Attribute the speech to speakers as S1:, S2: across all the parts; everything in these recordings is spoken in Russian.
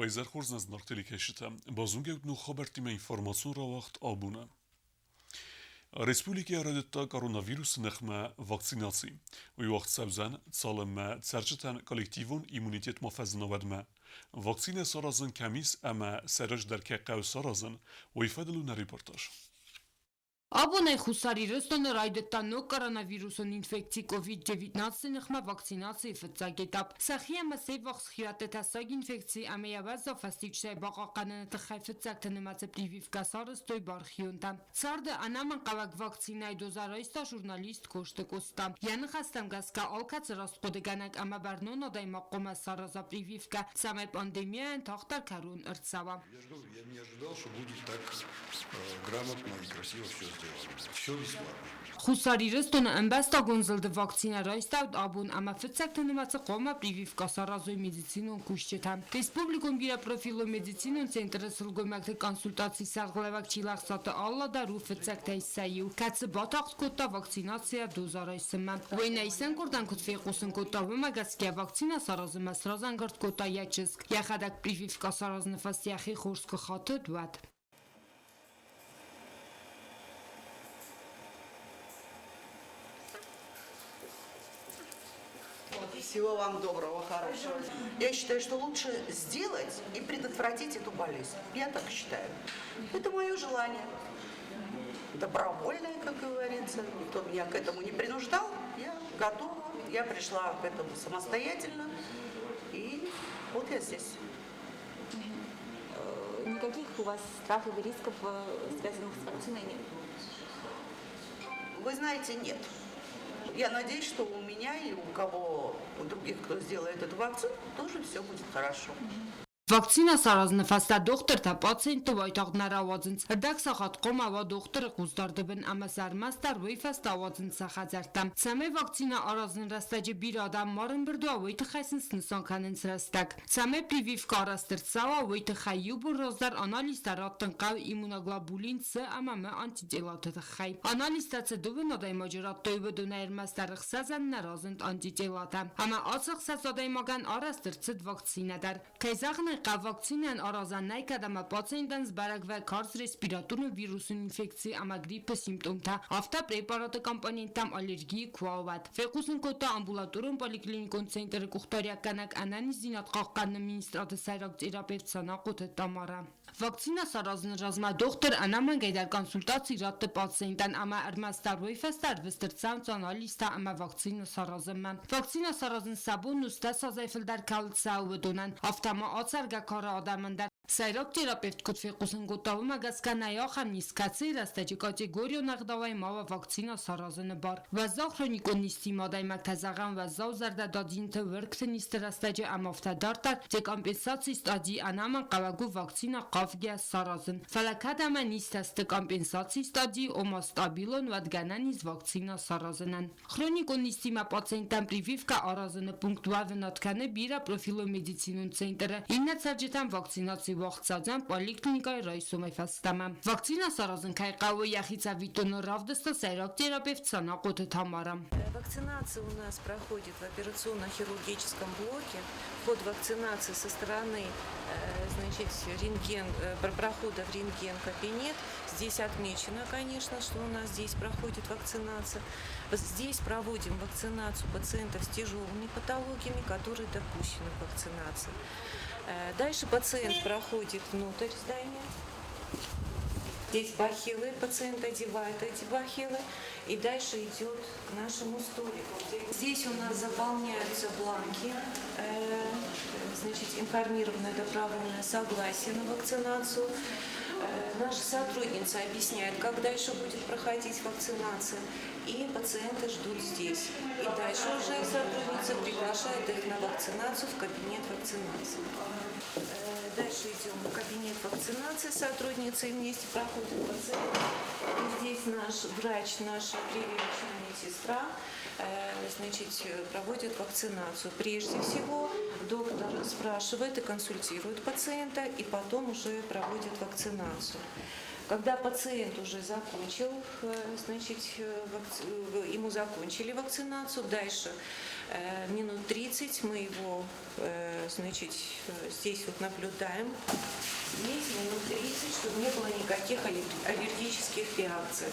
S1: ویزر خورز از نقطه کشیدم بازون گفت نو خبرتی من اینفورماسیون را وقت آبونه. Respublika Radetta koronavirus nechme vaccinatie. We wacht sebzen zalem zerjeten kollektivun immunitet mafeznovedme. Vaccine sarazın kemis ama seraj derke qav sarazın ve ifadelu na reportaj.
S2: Abonaj husari röstone rajdetan no koronaviruson infekcji COVID-19 nechme vakcinacji fetzagetap. Sachia masev vaxhirate tasag infekcji ameyavazza fastichse baqaqanen tkhayfetzakten matse privivka sarstoy barxiontam. Sarde anaman qavak vakcinay dozaraysta jurnalist koshte kostam. Yani khastam gaska alkac rastpodeganak ama barnon oday maqoma saraza privivka. Same pandemia taxtar karun irtsava.
S3: Я не ожидал, что будет так грамотно и красиво все сделано. Все бесплатно.
S2: Хусари рестона амбаста гонзалды вакцина райстаут абун ама фетсактен маца qoма прививка саразой медицинон кушчетам. Республикон бира профило медицинон центр сылгомакты консультации сарглавак чилахсаты алла да ру фетсактай саю. Кацы батакс котта вакцинация дозарайсыма. Войнайсан кордан кутфейқусын котта вымагаске вакцина саразы масразан гард котта ячыск. Яхадак прививка саразны фастяхи хорско хаты дуат.
S4: Всего вам доброго, хорошего. Я считаю, что лучше сделать и предотвратить эту болезнь. Я так считаю. Это мое желание. Добровольное, как говорится. Никто меня к этому не принуждал. Я готова. Я пришла к этому самостоятельно. И вот я здесь.
S5: Никаких у вас страхов и рисков, связанных с вакциной, нет?
S4: Вы знаете, нет. Я надеюсь, что у меня и у кого, у других, кто сделает эту вакцину, тоже все будет хорошо.
S2: Վակցինա սարազնվաստա դողտր թա պացենտը վայտաղնար ավազնց, հրդակ սախատ қոմ ավա դողտրը կուզդարդվն ամասար մաստար վույֆաստ ավազնց սախածարտամ. Ծամե վակցինա արազն ռաստաջը բիր адам մարն բրդու ավույթը խայսն սնսանքանենց ռաստակ. Ծամե պրիվիվ կարաստր ծավա ավույթը խայ յուբուր ռոզդար անալիստար ատտն qավ իմունագլաբուլին ց ամամը անտիտելատը խայ. Անալիստացը դուվն odaj մաջորատ տոյվը դուներ մաստար խսազան նարազնտ անտիտելատա. Ամա ացխսած odaj մագան արաստր ծդ վակցինադար. Կայզաղն Վակցինան արազանայ կադամա պացենտան զբարագվե կարծ ռեսպիրատորն վիրուսն ինֆեկցի ամա գրիպը սիմպտոմտա ավտա պրեպարատը կամպանիենտամ ալերգիի քուավատ ֆեկուսն կոտա ամբուլատորն պոլիկլինիկոն ցենտրը կուխտարյականակ անանի զինատ qaqqanն մինիստրատը սայրակ տերապևտ սանaqոթը տամարա Վակցինա սարազն ռազմա դոկտոր անաման գայդար կոնսուլտացի ռատը պացենտան ամա արմաստար վայֆաստար վստրցան ծանալիստա ամա վակցինա սարազնման Վակցինա սարազն սաբուն ուստա սազայֆլդար կալցաու դոնան ավտամա ացարգակարը ադամանդար Սայրոք տերապևտ կոտվեqուսն գոտավում ագասկանայա խամնիսկացի ռաստաջի կատեգորիո նաղդավայ մավա վակցինա սարազնը բար Վազավ խրոնիկոնիստի մադայ մակտազաղան վազավ զարդադադինթը վրկթը նիստը ռաստաջի ամավտադարտար դե կամպենսացի ստադի անաման qavagու վակցինա qavgya սարազն Ֆալակադամա նիստաստը կամպենսացի ստադի օմաստաբիլոն վադգանանիz վակցինա սարազնան Խրոնիկոնիստի մա պացենտան պրիվիվկա արազնը պունկտուավնատքանը բիրա պրոֆիլո մեդիցինուն ցենտրը իննացարջետան վակցինացի Вахцадзан поликлиникой райсумай фастама. Вакцина саразын кайқавы яхица витону равдыста сайрак терапевт санақоты тамара.
S6: Вакцинация у нас проходит в операционно-хирургическом блоке. Вход вакцинации со стороны прохода в рентген-кабинет. Здесь отмечено, конечно, что у нас здесь проходит вакцинация. Здесь проводим вакцинацию пациентов с тяжелыми патологиями, которые допущены к вакцинации. Дальше пациент проходит внутрь здания. Здесь бахилы, пациент одевает эти бахилы и дальше идет к нашему столику. Здесь у нас заполняются бланки, информированное добровольное согласие на вакцинацию. Наша сотрудница объясняет, как дальше будет проходить вакцинация, и пациенты ждут здесь. И дальше уже сотрудница приглашает их на вакцинацию в кабинет вакцинации. Дальше идем в кабинет вакцинации, сотрудница и вместе проходит пациент. И здесь наш врач, наша прививочная медсестра, проводит вакцинацию. Прежде всего доктор спрашивает и консультирует пациента, и потом уже проводит вакцинацию. Когда пациент уже закончил, ему закончили вакцинацию, дальше Минут 30 мы его, значит, здесь вот наблюдаем. Здесь минут 30, чтобы не было никаких аллергических реакций.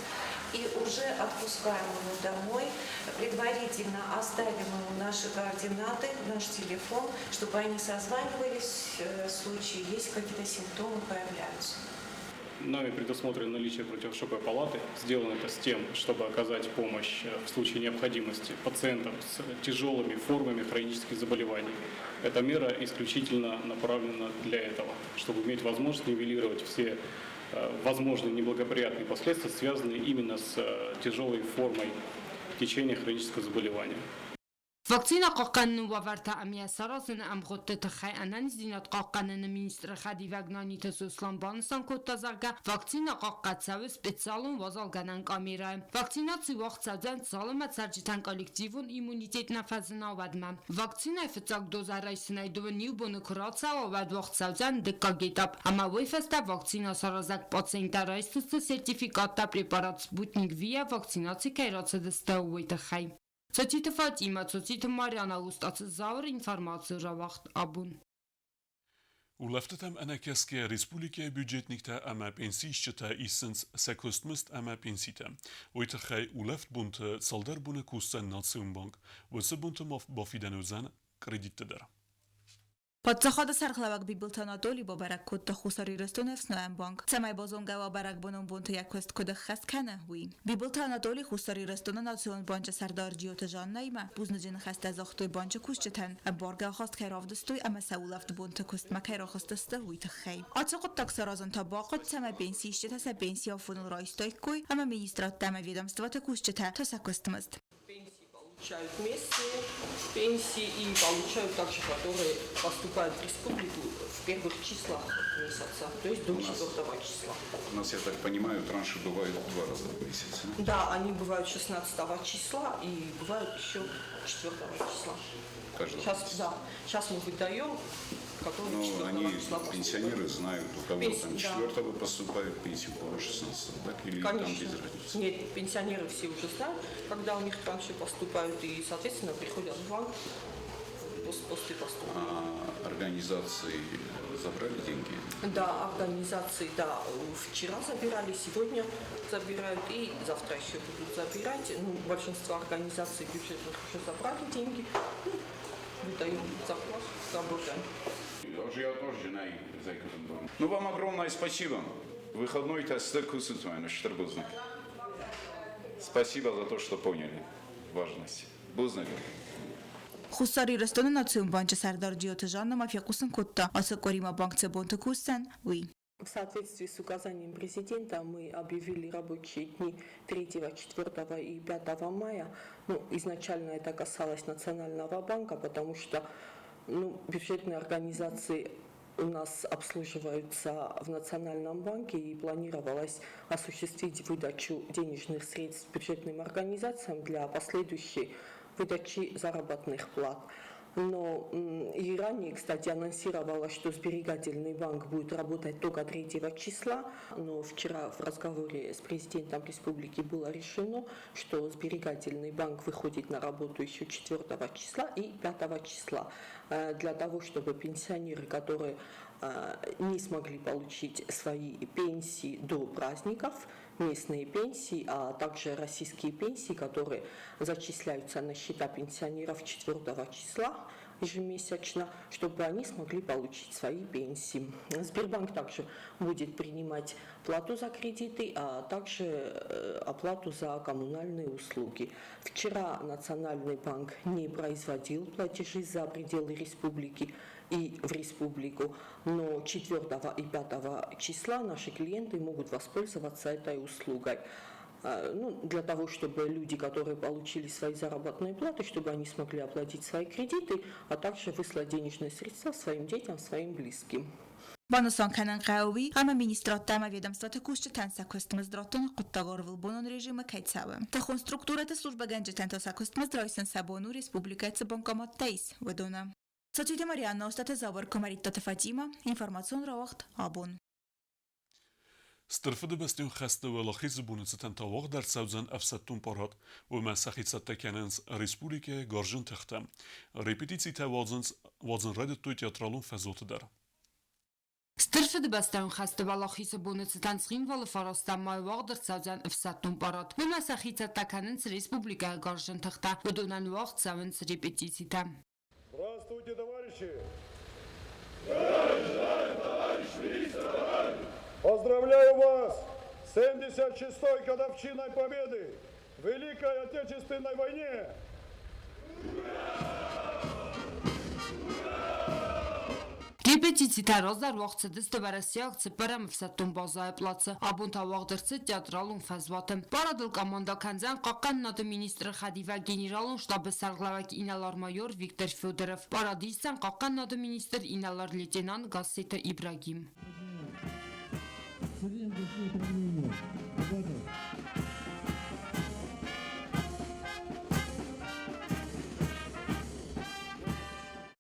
S6: И уже отпускаем его домой, предварительно оставим ему наши координаты, наш телефон, чтобы они созванивались в случае, если какие-то симптомы появляются.
S7: Нами предусмотрено наличие противошоковой палаты. Сделано это с тем, чтобы оказать помощь в случае необходимости пациентам с тяжелыми формами хронических заболеваний. Эта мера исключительно направлена для этого, чтобы иметь возможность нивелировать все возможные неблагоприятные последствия, связанные именно с тяжелой формой течения хронического заболевания.
S2: Վակցինա կողկանն ու ավարտա ամիա սարազն ամղոտը խայ անանից դինատ կողկանն մինիստրը խադի վագնանիթը սուսլան բանսան կոտազարգա վակցինա կողկացավը սպեցալուն վազալգանան կամիրա վակցինացի վաղցածան ծալմա ծարջիտան կոլեկտիվուն իմունիտետ նաֆազնա վադմա վակցինա ֆծակ դոզարայսնայ դու նյուբոնը քրացա վադ վաղցածան դկագետապ ամա վեֆստա վակցինա սարազակ պացենտարայստը սերտիֆիկատա պրեպարատ սպուտնիկ վիա վակցինացի կայրացը դստաուույթը խայ Цоците Фатима, цоците Марьяна Устац Завр информацию равахт абун.
S1: U leftetem enekeske Respublike budgetnikte ama pensijchte isens sekostmist ama pensite. Oitachai u leftbunte salderbune kusten Nationbank, wosebunte bafidenozen krediteder.
S8: Подсохода сархлавак бибилтанадоли бабарак кодта хусари рестоневс Ноембанк. Цамай бозонгава барак бонон бунта яквест кода хаскана хуи. Бибилтанадоли хусари рестона Национбанк сардар джиота жаннайма. Бузнажин хаста захтой банча кушчетан. Барга хаст кайравдстой ама саулафт бунта куст макайрахостаста хуи тахай. Ацоқот таксаразан табақот цамай пенсийште таса пенсия фунул райстой куй ама министрат тама ведомствата кушчета таса кустмаст.
S9: Получают местные пенсии и получают также, которые поступают в республику в первых числах месяца, то есть до 4 числа.
S3: У нас, я так понимаю, транши бывают 2 раза в месяц.
S9: Да, они бывают 16 числа и бывают еще 4 числа. Сейчас мы выдаем, которые 4
S3: они,
S9: числа поступают.
S3: пенсионеры знают, у кого там 4 поступают пенсию, у кого 16, так? Или
S9: Конечно.
S3: там без разницы?
S9: Нет, пенсионеры все уже знают, когда у них транши поступают, и, соответственно, приходят в банк после поступления.
S3: А организации забрали деньги?
S9: Да, организации, да, вчера забирали, сегодня забирают и завтра еще будут забирать. Большинство организаций бюджетных уже забрали деньги. Выдаем зарплату, работаем.
S3: Ну, вам огромное спасибо. Выходной-то Спасибо за то, что поняли важность. Бузнали.
S8: Хусари рестона Национбанк сардар джиота жанна мафиакусан котта. Асакорима банк цебонта кустен. Уи.
S9: В соответствии с указанием президента мы объявили рабочие дни 3, 4 и 5 мая. Изначально это касалось Национального банка, потому что бюджетные организации у нас обслуживаются в Национальном банке и планировалось осуществить выдачу денежных средств бюджетным организациям для последующей выдачи заработных плат. Но и ранее, кстати, анонсировала, что сберегательный банк будет работать только 3 числа, но вчера в разговоре с президентом республики было решено, что сберегательный банк выходит на работу еще 4 числа и 5 числа, для того, чтобы пенсионеры, которые не смогли получить свои пенсии до праздников, местные пенсии, а также российские пенсии, которые зачисляются на счета пенсионеров 4 числа ежемесячно, чтобы они смогли получить свои пенсии. Сбербанк также будет принимать плату за кредиты, а также оплату за коммунальные услуги. Вчера Национальный банк не производил платежи за пределы республики и в республику, но 4 и 5 числа наши клиенты могут воспользоваться этой услугой. Для того, чтобы люди, которые получили свои заработные платы, чтобы они смогли оплатить свои кредиты, а также выслать денежные средства своим детям, своим близким.
S8: Банусан канан қауи, ама министрат тама ведомствата кушчетан сакостмаздратон қуттағарвыл бонон режима кайцавы. Тахон структурата служба ганджетан то сакостмаздрайсан сабону республикайца банкомат тайс ведона. Соците Марьяна Устата Завр Комариттата Фатима, информацион равахт абон.
S1: Strfede bestjun geste wel achiz bunetsen tawag der sauzen afsetun parat و مسخیت تکننز ریسپولیکه گارجن تختم repetitie te wadzens redet toe teatralun fezot der.
S2: Strfede bestjun geste wel achiz bunetsen schrinwale farastam mai wagder sauzen afsetun parat و مسخیت تکننز республика گارجن تخته بدون وقت sauzen repetitie tam.
S10: Здравствуйте, товарищи! Поздравляю вас с 76-й годовщиной Победы в Великой Отечественной войне!
S2: Repetiții taroz dar waqt diste beresiyak tsiparam fsetun bazay platsı abun tawagdırsı teatralun fezvatım. Paradıl komanda kanzan qaqqan nadı ministr Xadiva generalun ştabı sarglavak inalar mayor Viktor Fyodorov. Paradistan qaqqan nadı ministr inalar leytenant Gasseta İbrahim.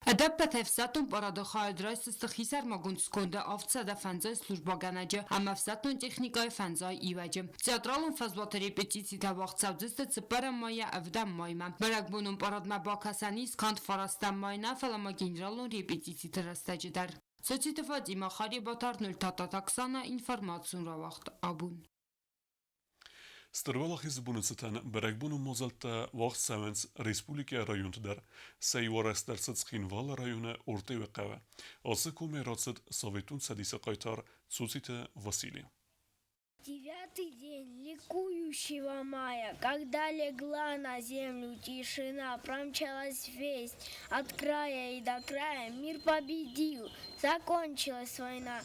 S2: Adaptat efsatun paradokhay drayst xisar magunt skonda avtsada fanzay slujba ganajı am efsatun texnikay fanzay ivajı. Teatralun fazvat repetitsi ta vaqtsavdist tsipara maya avdam mayma. Barak bunun paradma bakasanis kant farastam mayna falama generalun repetitsi trastacıdar. Soçitefat ima xari batar 0 tatataksana informatsiyon ra vaqt abun.
S1: Strvela achiz bunetsen berekbunu mozalta waqt savens Respublika rayont der seywaras der schrinwal rayone orte weqava. Асы kumeratsat Советун Садиса Qaytar Цуците Василий.
S11: 9-й день ликующего мая, когда легла на землю тишина, промчалась весть от края и до края, мир победил, закончилась война.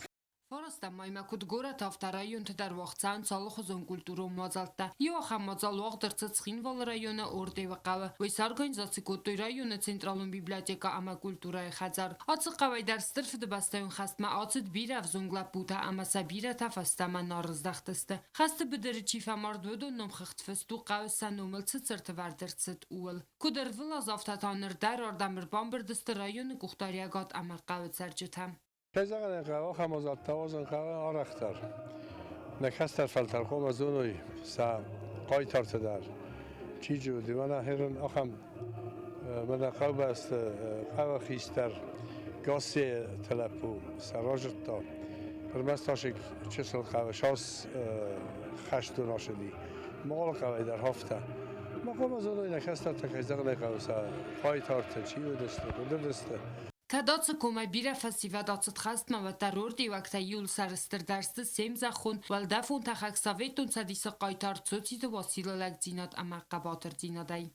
S2: Farastam mayma kudgora tafta rayon te dar waqtsan salxozon kulturu mazalta. Yo xam mazal waqtır tschinval rayona orde vaqava. Ve sarganizatsiya kotoy rayona centralun biblioteka ama kulturay xazar. Atsı qavay der strfde bastayun xastma atsid birav zongla buta ama sabira tafastama narızdaxtiste. Xaste bideri çifa mardvedo nom xixtfestu qavsan umel tsirte verdertsit uel. Kuder vila zaftatanır der ordamir bamberdiste rayona guxtariyagat ama qavet sercetam.
S10: Pezagane qava xamazat tawazan qava araxtar. Nakastar faltar qom azunui sa qaytar tadar. Çicu divana herin axam mana qavbast qava xistar gasi talapu sarajta. Permastaşik çesel qava şas xashtun ashdi. Mol qava dar hafta. Ma qom azunui nakastar takizagane qava sa qaytar tchiu deste.
S2: Tadats komay bira festival datsit xastma ve terordi vakta yul sarıstır dersti semza xun vel defun taxak Советун Садиса Qaytar Цуците Василий Динат Амаккабатыр Динадай.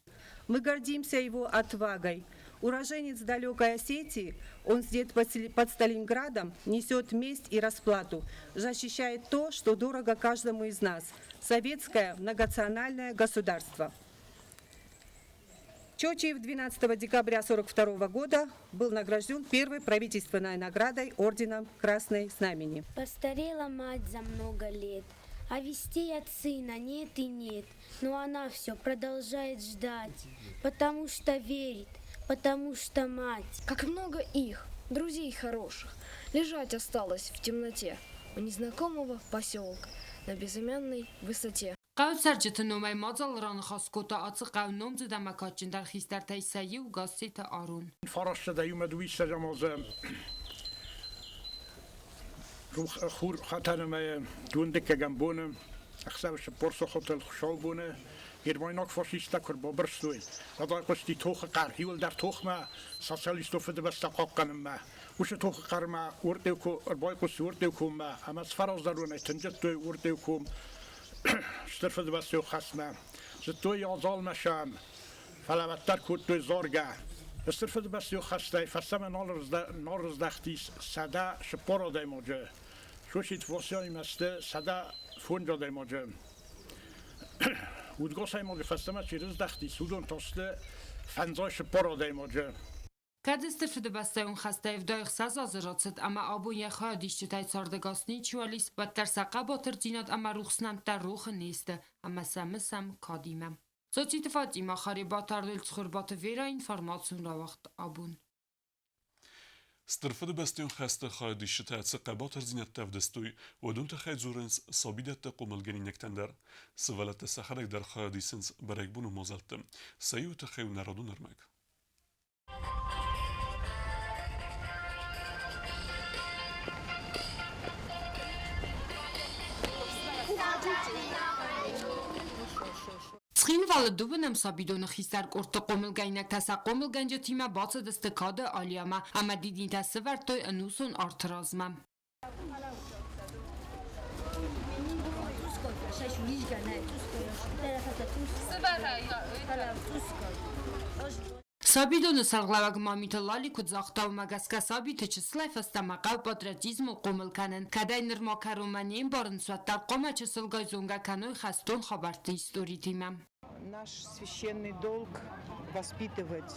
S12: Мы гордимся его отвагой. Уроженец далекой Осетии, он здесь под Сталинградом несет месть и расплату, защищает то, что дорого каждому из нас – советское многонациональное государство. Чочиев 12 декабря 1942 года был награжден первой правительственной наградой орденом Красной Знамени.
S11: Постарела мать за много лет, а вестей от сына нет и нет, но она все продолжает ждать, потому что верит, потому что мать.
S13: Как много их, друзей хороших, лежать осталось в темноте у незнакомого поселка на безымянной высоте.
S2: Qav sercete nomay mazal ran xaskota atsı qav nomzu da makatçın dar xistar taysayi u gassete arun.
S14: Farasda da yumaduis sajamaz خور خاطر ما دوندك جنبونه أخسرش برص خاطر خشابونه هرمایناک فاشیستا کر با برستوی هذا قصدی توخ قر هیول در توخ ما سوسیالیستو فده بستقاق کنم ما وش توخ قر ما ورده کو اربای قصدی ورده کوم ما اما سفراز درونه تنجت توی ورده کوم شترف ده بستو خسمه زتوی آزال مشام فلوتر کود توی زارگه استرف ده بستو خسته فستم نارز دختیس سده شپارا دیماجه شوشید واسیای مسته سده فونجا دیماجه Udgåsaj måste fasta med chirus dachti sudon toste fanzaj shpora daymoje.
S2: Kadester fde bastayun xastayv dayx sazazratsit ama abu yaxa dishchetay sardegasni chualis batter saqabatr dinat ama ruxsnam tar ruх neste ama samsam kadimam. Sochit Fatima khari batardil tschurbat vera informatsiyon ra vaqt abun.
S1: سترفد بستيون خسته خايدي شتاء سقبات رزينة تفدستوي ودون تخيد زورنس صابيدة تقوم الجنينك تندر سوالت سخرك در خايدي سنس بريكبون وموزلتم سيو تخيو نرادو نرمك
S2: Ცხինվալը դուվն եմ սաբիդոնը խիստար կորտը կոմլ գայնակ տասա կոմլ գանջը թիմա բացը դստը կադը ալիամա ամա դիդին տասը վարտոյ ընուսուն արդրազմա Սաբիդոնը սարգլավակ մամիթը լալիք ու ձախտավ մագասկա սաբիթը չսլայվ հստամակավ պատրատիզմ ու կոմլ կանեն կադայ նրմոքարոմանիին բարնսուատար կոմա չսլգայ զունգականոյ խաստոն խաբարտի истории թիմա
S15: Наш священный долг воспитывать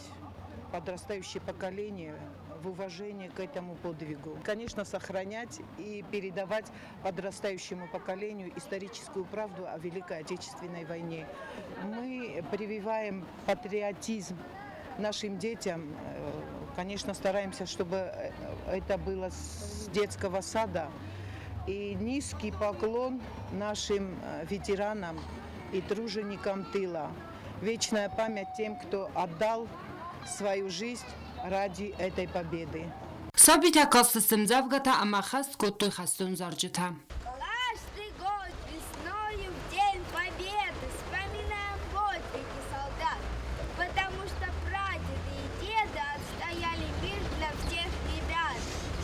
S15: подрастающее поколение в уважении к этому подвигу. Конечно, сохранять и передавать подрастающему поколению историческую правду о Великой Отечественной войне. Мы прививаем патриотизм нашим детям. Конечно, стараемся, чтобы это было с детского сада. И низкий поклон нашим ветеранам и труженикам тыла. Вечная память тем, кто отдал свою жизнь ради этой победы.
S2: Сабита касты сымзавгата ама хаст котой хастун зарджита.
S11: Каждый год весною в День Победы вспоминаем подвиги солдат, потому что прадеды и деды отстояли мир для всех ребят.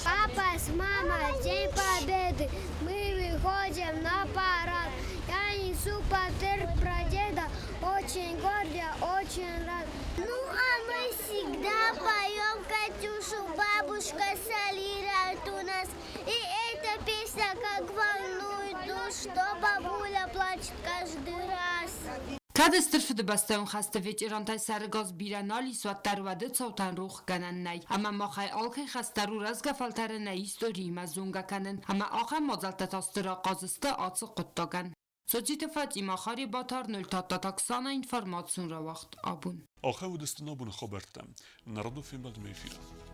S11: Папа с мамой в День Победы мы выходим на парад. Я несу портрет прадеда, очень гордо, очень рад. Ну а мы всегда поем Катюшу, бабушка солирует у нас. И эта песня как волнует душу, что бабуля плачет каждый раз.
S2: Kada strfde bastun xaste veterantai sargaz biranali swattarwade tsautan ruh ganannay ama maxay alkhay xastaru razgafaltarnay истории mazunga kanen ama axa mozalta tastra qaziste atsı quttagan Sochite Fatima Khari Batar 0 информацию равахт абун.
S1: آخه و دستنا بون خبرتم نردو فیلم بعد میفیرم